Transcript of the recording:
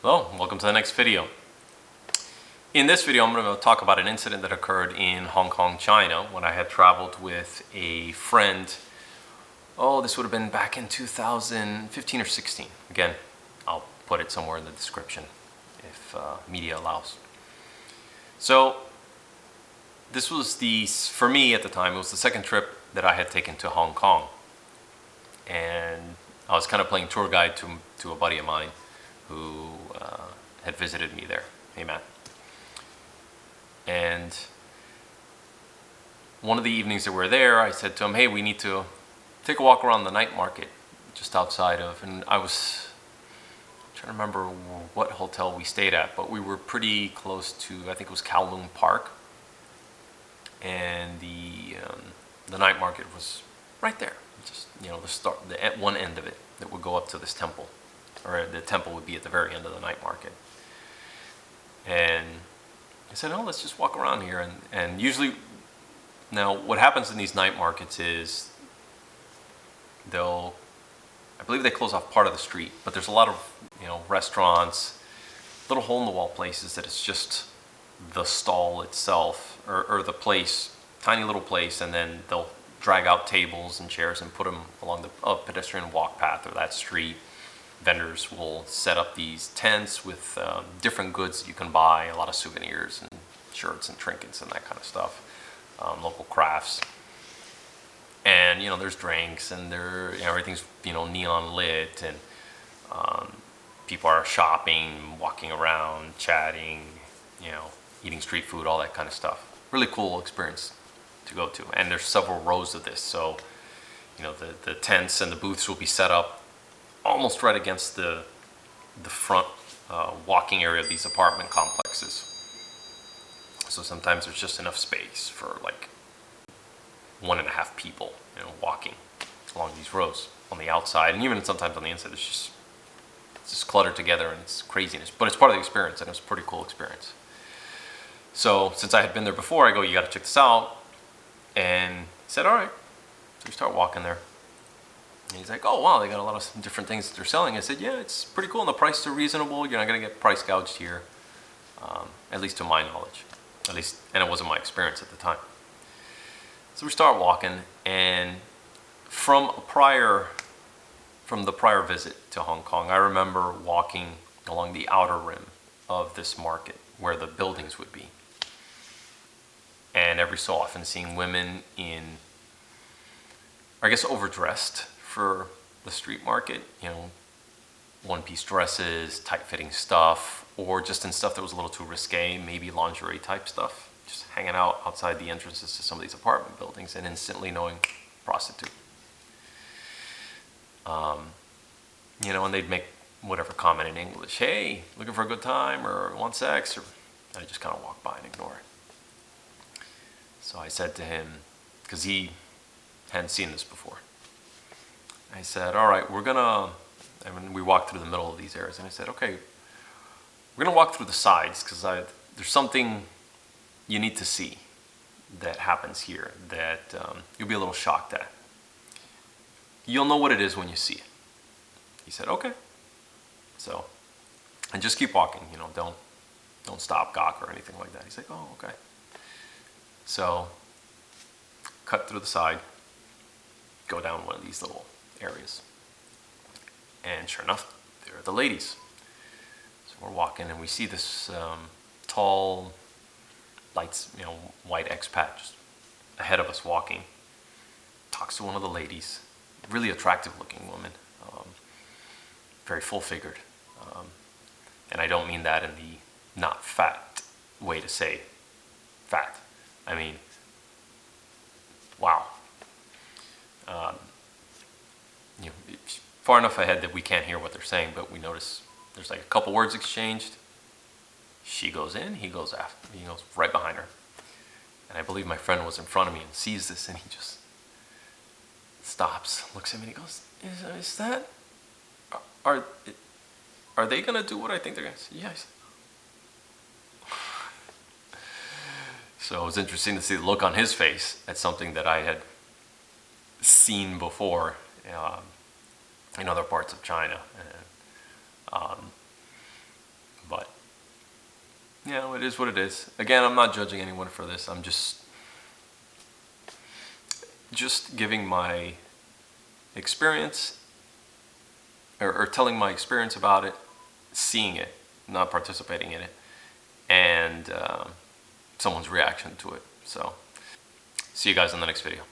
Hello, welcome to the next video. In this video, I'm going to talk about an incident that occurred in Hong Kong, China, when I had traveled with a friend. Oh, this would have been back in 2015 or 16. Again, I'll put it somewhere in the description if media allows. So, this was for me at the time, it was the second trip that I had taken to Hong Kong. And I was kind of playing tour guide to a buddy of mine who had visited me there. Hey, Matt. And one of the evenings that we were there, I said to him, hey, we need to take a walk around the night market just outside of, and I was trying to remember what hotel we stayed at, but we were pretty close to, I think it was Kowloon Park. And the night market was right there. Just, at one end of it that would go up to this temple. Or the temple would be at the very end of the night market. And I said, oh, let's just walk around here. And usually, now what happens in these night markets is I believe they close off part of the street, but there's a lot of, restaurants, little hole-in-the-wall places that it's just the stall itself, or the place, tiny little place, and then they'll drag out tables and chairs and put them along the pedestrian walk path or that street. Vendors will set up these tents with different goods that you can buy, a lot of souvenirs and shirts and trinkets and that kind of stuff, local crafts. And, there's drinks and everything's, neon lit, and people are shopping, walking around, chatting, eating street food, all that kind of stuff. Really cool experience to go to. And there's several rows of this, so, the tents and the booths will be set up almost right against the front walking area of these apartment complexes. So sometimes there's just enough space for like 1.5 people, walking along these rows on the outside, and even sometimes on the inside. It's just cluttered together and it's craziness, but it's part of the experience, and it was a pretty cool experience. So since I had been there before, I go, you got to check this out, and he said, all right. So we start walking there. And he's like, oh, wow, they got a lot of different things that they're selling. I said, yeah, it's pretty cool, and the prices are reasonable. You're not going to get price gouged here, at least to my knowledge. And it wasn't my experience at the time. So we start walking, and from the prior visit to Hong Kong, I remember walking along the outer rim of this market where the buildings would be. And every so often seeing women in, I guess, overdressed for the street market, one-piece dresses, tight-fitting stuff, or just in stuff that was a little too risque, maybe lingerie type stuff, just hanging out outside the entrances to some of these apartment buildings and instantly knowing prostitute. And they'd make whatever comment in English, hey, looking for a good time, or want sex, and I just kind of walk by and ignore it. So I said to him, because he hadn't seen this before, I said, all right, we walked through the middle of these areas, and I said, okay, we're going to walk through the sides, because there's something you need to see that happens here that you'll be a little shocked at. You'll know what it is when you see it. He said, okay. So, and just keep walking, don't stop, gawk, or anything like that. He's like, oh, okay. So, cut through the side, go down one of these little areas. And sure enough, there are the ladies. So we're walking, and we see this tall, white expat just ahead of us walking. Talks to one of the ladies, really attractive looking woman, very full figured. And I don't mean that in the not fat way to say fat. I mean, wow. Far enough ahead that we can't hear what they're saying, but we notice there's like a couple words exchanged. She goes in, he goes after, he goes right behind her. And I believe my friend was in front of me and sees this, and he just stops, looks at me, and he goes, is that, are they gonna do what I think they're gonna say? Yes. So it was interesting to see the look on his face at something that I had seen before in other parts of China. you know, it is what it is. Again, I'm not judging anyone for this. I'm just giving my experience, or telling my experience about it, seeing it, not participating in it, and someone's reaction to it. So, see you guys in the next video.